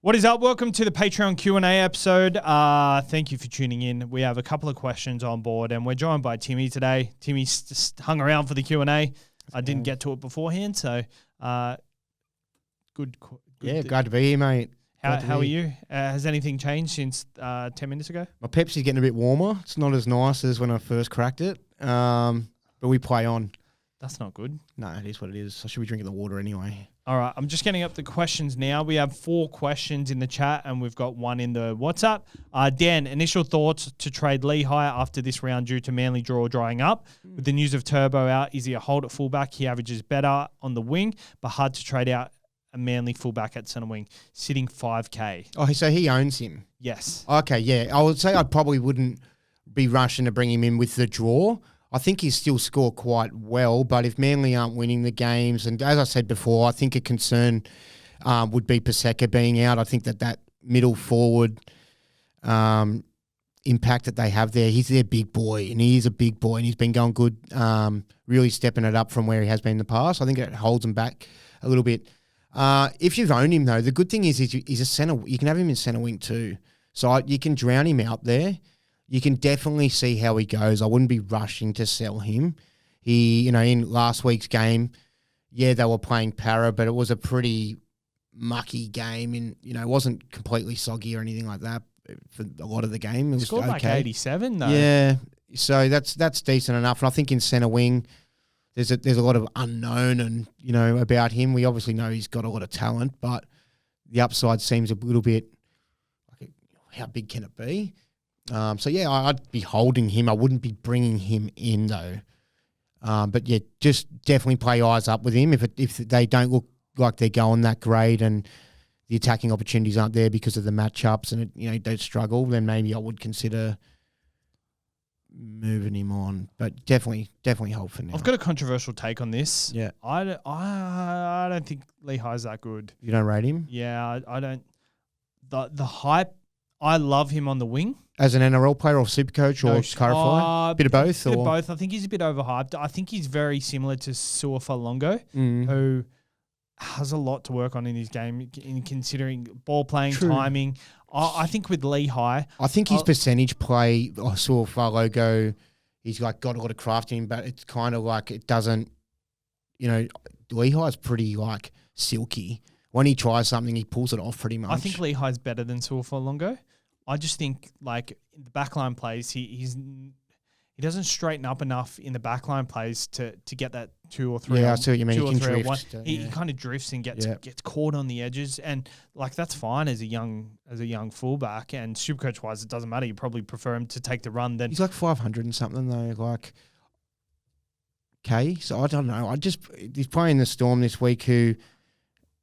What is up? Welcome to the Patreon Q&A episode. Thank you for tuning in. We have a couple of questions on board, and we're joined by Timmy today. Timmy's just hung around for the Q&A. I didn't get to it beforehand, so good. Yeah, glad to be here, mate. How are you? Has anything changed since 10 minutes ago? My Pepsi's getting a bit warmer. It's not as nice as when I first cracked it, but we play on. That's not good. No, it is what it is. I should be drinking the water anyway. All right, I'm just getting up the questions now. We have 4 questions in the chat, and we've got 1 in the WhatsApp. Dan, initial thoughts to trade Lehi after this round due to Manly draw drying up? With the news of Turbo out, is he a hold at fullback? He averages better on the wing, but hard to trade out a Manly fullback at centre wing, sitting 5K. Oh, so he owns him? Yes. Okay, yeah. I would say I probably wouldn't be rushing to bring him in with the draw. I think he's still scored quite well, but if Manly aren't winning the games, and as I said before, I think a concern would be Paseka being out. I think that middle forward impact that they have there, he's their big boy, and he is a big boy, and he's been going good, really stepping it up from where he has been in the past. I think it holds him back a little bit. If you've owned him, though, the good thing is he's a centre. You can have him in centre wing too, so you can drown him out there. You can definitely see how he goes. I wouldn't be rushing to sell him. He, in last week's game, yeah, they were playing para, but it was a pretty mucky game, and it wasn't completely soggy or anything like that for a lot of the game. It was scored okay. like 87 though. Yeah, so that's decent enough. And I think in centre wing, there's a lot of unknown and about him. We obviously know he's got a lot of talent, but the upside seems a little bit like, how big can it be? So yeah, I'd be holding him. I wouldn't be bringing him in though. But yeah, just definitely play eyes up with him. If they don't look like they're going that great and the attacking opportunities aren't there because of the matchups and they struggle, then maybe I would consider moving him on. But definitely hold for now. I've got a controversial take on this. Yeah, I don't think Lehi's that good. You don't rate him? Yeah, I don't. The hype. I love him on the wing. As an NRL player or SuperCoach or Clarify? Bit of both? Bit of both. I think he's a bit overhyped. I think he's very similar to Suafa-Longo, who has a lot to work on in his game in considering ball playing, timing. I think with Lehi... I think his percentage play, Suafa-Longo, he's got a lot of craft in him, but it's kind of like it doesn't... Lehi's pretty silky. When he tries something, he pulls it off pretty much. I think Lehi's better than Suafa-Longo. I just think in the backline plays, he doesn't straighten up enough in the backline plays to get that 2 or 3. Yeah, I see what you mean. He can drift. He kind of drifts and gets caught on the edges, and that's fine as a young fullback. And Supercoach wise, it doesn't matter. You probably prefer him to take the run than he's 500 and something though. So I don't know. He's playing the Storm this week, who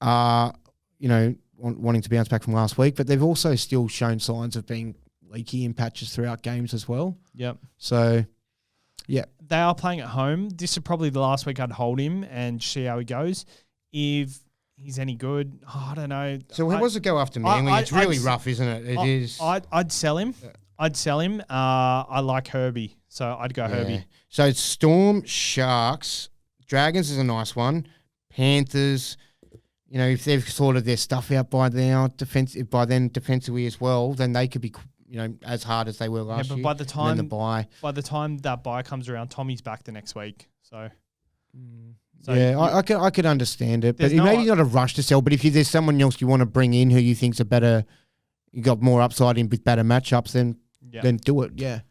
are wanting to bounce back from last week, but they've also still shown signs of being leaky in patches throughout games as well. Yep. So, yeah. They are playing at home. This is probably the last week I'd hold him and see how he goes. If he's any good, I don't know. So how was it go after Manly? It's really rough, isn't it? It is. I'd sell him. Yeah. I'd sell him. I like Herbie, so I'd go Herbie. So it's Storm, Sharks, Dragons is a nice one, Panthers. If they've sorted their stuff out by then defensively as well, then they could be, as hard as they were last year. By the time that bye comes around, Tommy's back the next week. So yeah, I could understand it, but maybe not a rush to sell. But if there's someone else you want to bring in who you think's a better, you got more upside in with better matchups, then do it. Yeah.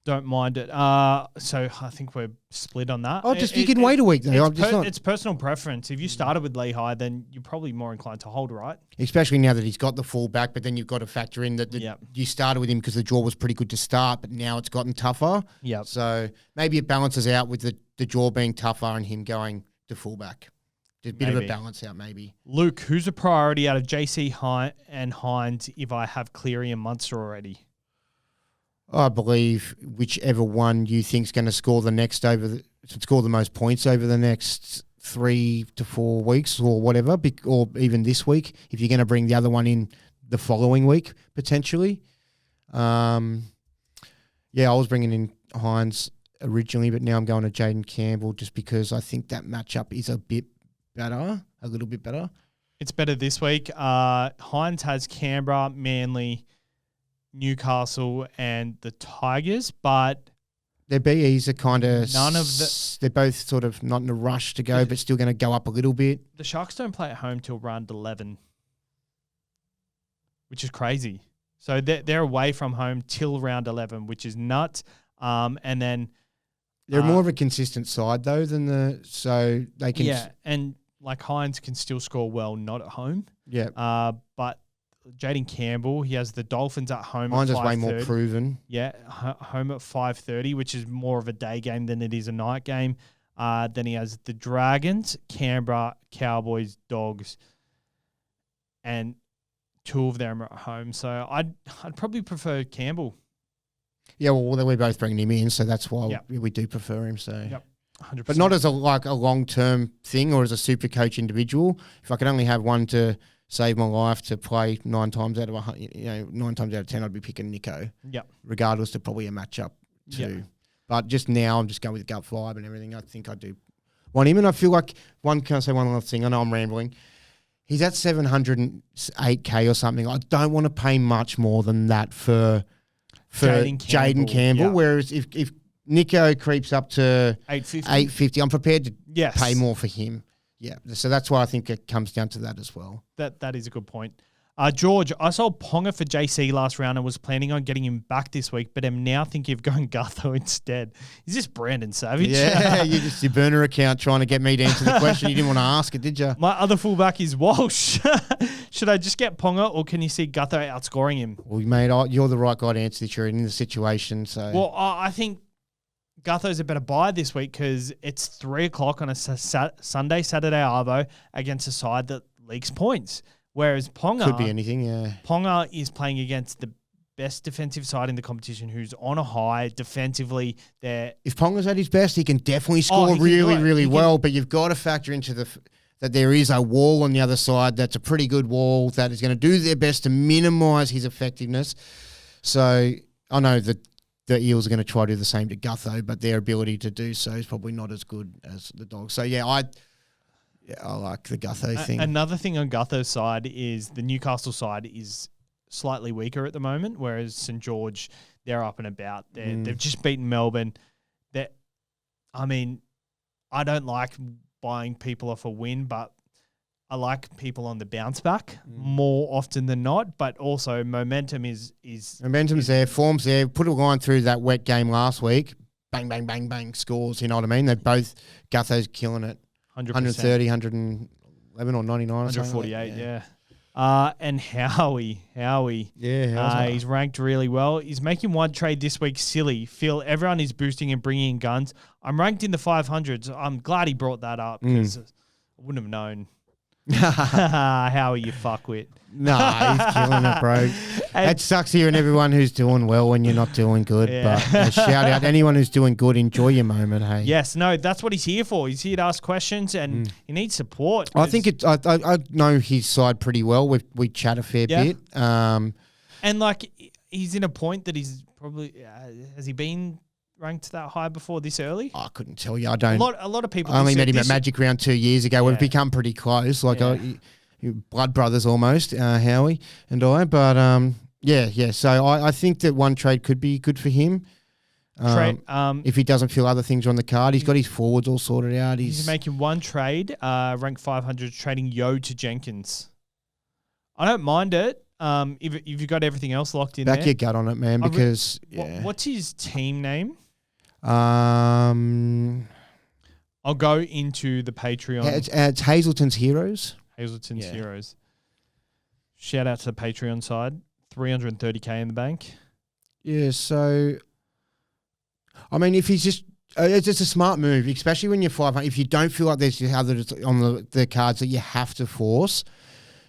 Don't mind it. So I think we're split on that. Oh, you can wait a week though. It's personal preference. If you started with Lehi, then you're probably more inclined to hold, right? Especially now that he's got the fullback, but then you've got to factor in that you started with him because the draw was pretty good to start, but now it's gotten tougher. Yeah. So maybe it balances out with the draw being tougher and him going to fullback. There's a bit of a balance out, maybe. Luke, who's a priority out of JC and Hind if I have Cleary and Munster already? I believe whichever one you think is going to score score the most points over the next 3 to 4 weeks or whatever, or even this week, if you're going to bring the other one in the following week, potentially. I was bringing in Hines originally, but now I'm going to Jaden Campbell just because I think that matchup is a little bit better. It's better this week. Hind has Canberra, Manly, Newcastle, and the Tigers, but Their BEs are kind of none of the. They're both sort of not in a rush to go, but still going to go up a little bit. The Sharks don't play at home till round 11, which is crazy. So they're away from home till round 11, which is nuts. And then they're more of a consistent side though so they can. Yeah, and like Hines can still score well, not at home. Yeah. But Jaden Campbell, he has the Dolphins at home. Mine's at just way more 5:30. proven. Yeah, home at 5:30, which is more of a day game than it is a night game. Then he has the Dragons, Canberra, Cowboys, Dogs, and 2 of them are at home. So I'd probably prefer Campbell. Yeah, well, we're both bringing him in, so that's why we do prefer him. So, 100%. But not as a long-term thing or as a super coach individual. If I could only have one to save my life to play 9 times out of 10, I'd be picking Nico. Yeah. Regardless of probably a matchup too. Yep. But just now, I'm just going with gut vibe and everything. I think I do want him, and I feel like can I say one other thing? I know I'm rambling. He's at 708K or something. I don't want to pay much more than that for Jaden Campbell. Yeah. Whereas if Nico creeps up to 850, I'm prepared to pay more for him. Yeah, so that's why I think it comes down to that as well. That is a good point. George, I sold Ponga for JC last round and was planning on getting him back this week, but am now thinking of going Gutho instead. Is this Brandon Savage? Yeah, you just your burner account trying to get me to answer the question. You didn't want to ask it, did you? My other fullback is Walsh. Should I just get Ponga, or can you see Gutho outscoring him? Well, mate, you're the right guy to answer this. You're in the situation. So, well, I think Gutho's a better buy this week because it's 3 o'clock on a Saturday arvo against a side that leaks points. Whereas Ponga could be anything, yeah. Ponga is playing against the best defensive side in the competition, who's on a high defensively. If Ponga's at his best, he can definitely score really well. But you've got to factor into that there is a wall on the other side that's a pretty good wall that is going to do their best to minimise his effectiveness. So I know that the Eels are going to try to do the same to Gutho, but their ability to do so is probably not as good as the Dogs. So yeah, I like the Gutho thing. Another thing on Gutho's side is the Newcastle side is slightly weaker at the moment, whereas St. George, they're up and about. They've just beaten Melbourne. I don't like buying people off a win, but I like people on the bounce back more often than not. But also momentum is momentum's there, form's there. Put a line through that wet game last week. Bang, bang, bang, bang, scores. You know what I mean? They're both Gutho's killing it. 100%. 130, 111 or 99 or 148, yeah. And Howie. Yeah, he's ranked really well. He's making one trade this week silly. Feel everyone is boosting and bringing in guns. I'm ranked in the 500s. I'm glad he brought that up because I wouldn't have known. Howie, you fuckwit. Nah, he's killing it, bro. It sucks hearing everyone who's doing well when you're not doing good. Yeah. But shout out anyone who's doing good. Enjoy your moment, hey. Yes, no, that's what he's here for. He's here to ask questions and he needs support. I think I know his side pretty well. We chat a fair bit. And like he's in a point that he's probably has he been ranked that high before this early? I couldn't tell you. I don't. A lot of people. I only met him at Magic Round 2 years ago. We've become pretty close, like blood brothers almost, Howie and I. But So I think that one trade could be good for him. If he doesn't feel other things are on the card, he's got his forwards all sorted out. He's making one trade, rank 500, trading Yo to Jenkins. I don't mind it. If you've got everything else locked in, back your gut on it, man. Because what's his team name? I'll go into the Patreon. It's Hazelton's Heroes. Hazelton's Heroes. Shout out to the Patreon side. 330K in the bank. Yeah, so I mean, if he's just it's just a smart move, especially when you're 500. If you don't feel like there's others on the cards that you have to force,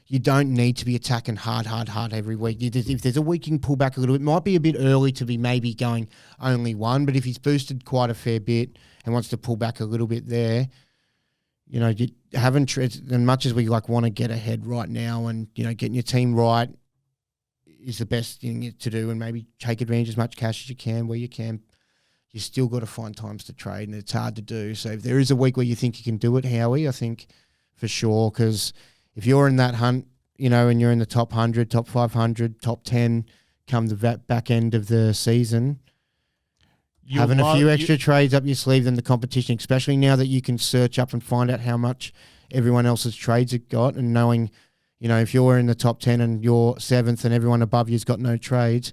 you don't need to be attacking hard every week. If there's a week you can pull back a little bit, it might be a bit early to be maybe going only one, but if he's boosted quite a fair bit and wants to pull back a little bit there, you know, you haven't, as much as we want to get ahead right now and, you know, getting your team right is the best thing to do and maybe take advantage as much cash as you can where you can. You still got to find times to trade and it's hard to do. So if there is a week where you think you can do it, Howie, I think for sure, because if you're in that hunt, and you're in the top 100, top 500, top 10, come the back end of the season, having a few extra trades up your sleeve than the competition, especially now that you can search up and find out how much everyone else's trades have got, and knowing, if you're in the top 10 and you're 7th and everyone above you's got no trades,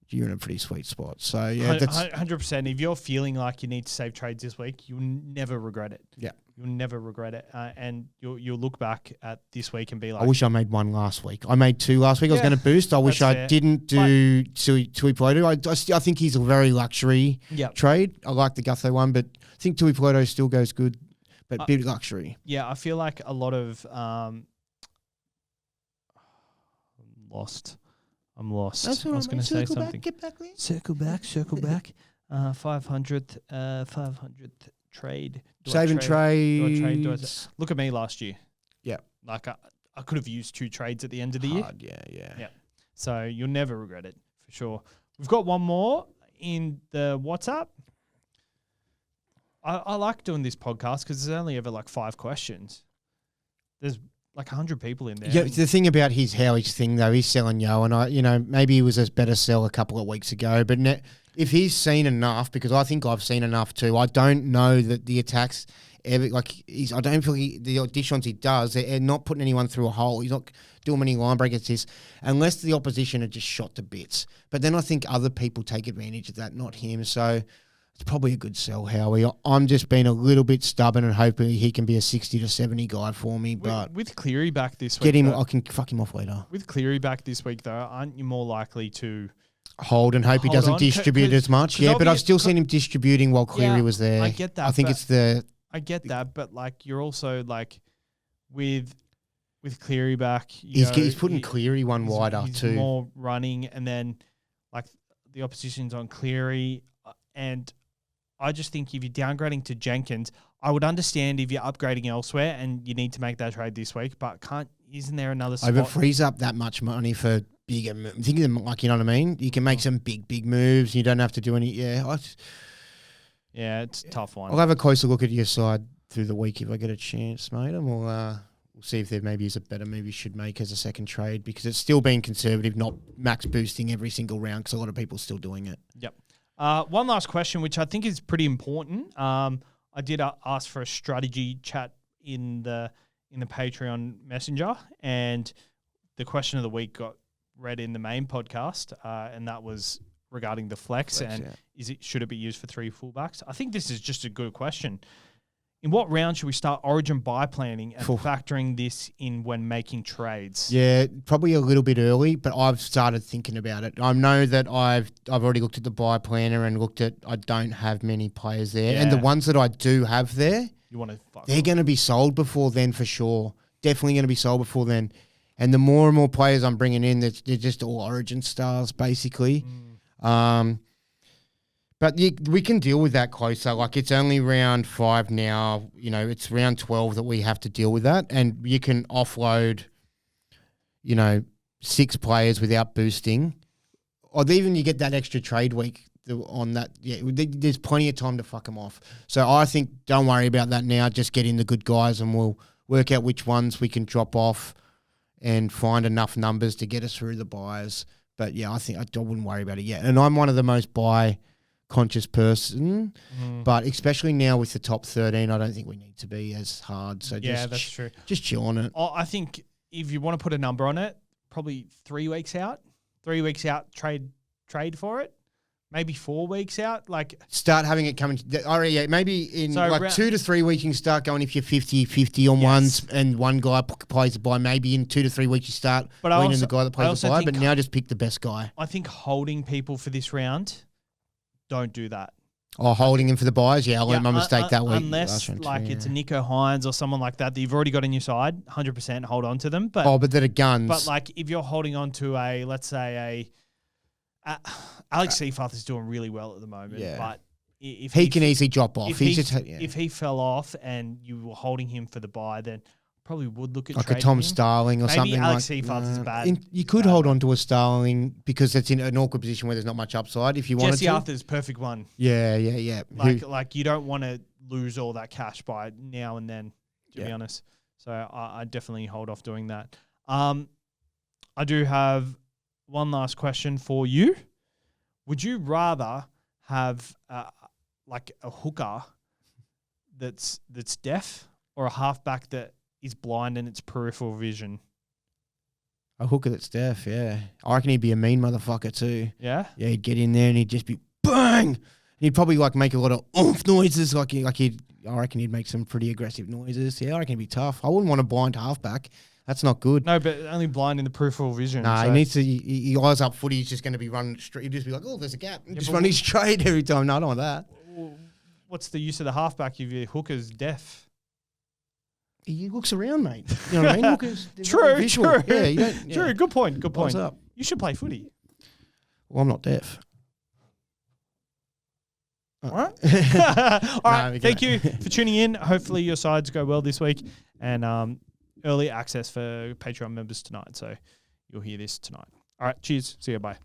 you're in a pretty sweet spot. So, yeah, that's 100%. If you're feeling like you need to save trades this week, you'll never regret it. Yeah. You'll never regret it. And you'll look back at this week and be like, I wish I made one last week. I made 2 last week. I was going to boost. I wish I didn't do Tui Peloto. I think he's a very luxury trade. I like the Gutho one, but I think Tui Peloto still goes good, but a bit luxury. Yeah, I feel like a lot of I'm lost. That's all I was going to say something. Get back there. Circle back. 500th trade. Saving trades. Look at me last year. Yeah. Like I could have used 2 trades at the end of the year. Yeah. So you'll never regret it, for sure. We've got one more in the WhatsApp. I like doing this podcast because there's only ever like 5 questions. There's like 100 people in there. Yeah, the thing about how his thing though, he's selling Yo, and maybe he was a better sell a couple of weeks ago, but if he's seen enough, because I think I've seen enough too, I don't know that the attacks ever I don't feel the auditions he does, they're not putting anyone through a hole. He's not doing many line breakers unless the opposition are just shot to bits. But then I think other people take advantage of that, not him. So it's probably a good sell, Howie. I'm just being a little bit stubborn and hoping he can be a 60 to 70 guy for me. But with Cleary back this week, get him. I can fuck him off later. With Cleary back this week, though, aren't you more likely to hold and hope he doesn't distribute as much? Yeah, but I've still seen him distributing while Cleary was there. I get that. I think I get that, but like you're also like with Cleary back, he's putting Cleary one wider too. More running, and then like the opposition's on Cleary, and I just think if you're downgrading to Jenkins, I would understand if you're upgrading elsewhere and you need to make that trade this week, but isn't there another spot? If it frees up that much money for bigger moves, think of them like, you know what I mean? You can make some big moves. You don't have to do any, it's a tough one. I'll have a closer look at your side through the week if I get a chance, mate, and we'll see if there maybe is a better move you should make as a second trade, because it's still being conservative, not max boosting every single round, because a lot of people are still doing it. Yep. One last question, which I think is pretty important. I did ask for a strategy chat in the Patreon Messenger, and the question of the week got read in the main podcast, and that was regarding the flex and should it be used for 3 fullbacks? I think this is just a good question. In what round should we start Origin buy planning and factoring this in when making trades? Yeah, probably a little bit early, but I've started thinking about it. I know that I've already looked at the buy planner and I don't have many players there. And the ones that I do have there, they're going to be sold before then for sure. Definitely going to be sold before then. And the more and more players I'm bringing in, they're just all Origin stars, basically. But we can deal with that closer. Like, it's only round 5 now. It's round 12 that we have to deal with that. And you can offload, 6 players without boosting. Or even you get that extra trade week on that. Yeah, there's plenty of time to fuck them off. So I think don't worry about that now. Just get in the good guys and we'll work out which ones we can drop off and find enough numbers to get us through the buys. But, yeah, I think I wouldn't worry about it yet. And I'm one of the most buy-conscious person, but especially now with the top 13, I don't think we need to be as hard. So that's true. Just chill on it. I think if you want to put a number on it, probably 3 weeks out. 3 weeks out, trade for it. Maybe 4 weeks out. Like, start having it coming. Maybe in 2 to 3 weeks you can start going if you're 50-50 on ones and one guy plays the buy. Maybe in 2 to 3 weeks you start leaning the guy that plays the buy. But now just pick the best guy. I think holding people for this round, don't do that. Oh, holding him for the buys? Yeah, I learned my mistake that week. Unless it's a Nico Hines or someone like that you've already got on your side, 100% hold on to them. But that are guns. But like if you're holding on to let's say Alex Seafarth is doing really well at the moment, but if he can easily drop off. If he fell off and you were holding him for the buy, then probably would look at like a Tom Starling or something. Maybe Alex Seafarth is bad. You could hold on to a Starling because it's in an awkward position where there's not much upside. If you wanted to, Jesse Arthur's perfect one. Yeah. Like you don't want to lose all that cash by now and then. To be honest. So I definitely hold off doing that. I do have one last question for you. Would you rather have like a hooker that's deaf or a halfback that is blind in its peripheral vision? A hooker that's deaf, yeah. I reckon he'd be a mean motherfucker too. Yeah? Yeah, he'd get in there and he'd just be bang. He'd probably like make a lot of oomph noises. I reckon he'd make some pretty aggressive noises. Yeah, I reckon he'd be tough. I wouldn't want a blind halfback. That's not good. No, but only blind in the peripheral vision. Nah, so. he needs to. He eyes up footy. He's just going to be running straight. He'd just be like, oh, there's a gap. Just running straight every time. No, I don't want that. What's the use of the halfback if your hooker's deaf? He looks around, mate. You know what I mean? Hookers, True. Yeah, you don't, yeah. True. Good point. What's up? You should play footy. Well, I'm not deaf. All right. All right. Thank you for tuning in. Hopefully your sides go well this week, and early access for Patreon members tonight. So you'll hear this tonight. All right. Cheers. See you. Bye.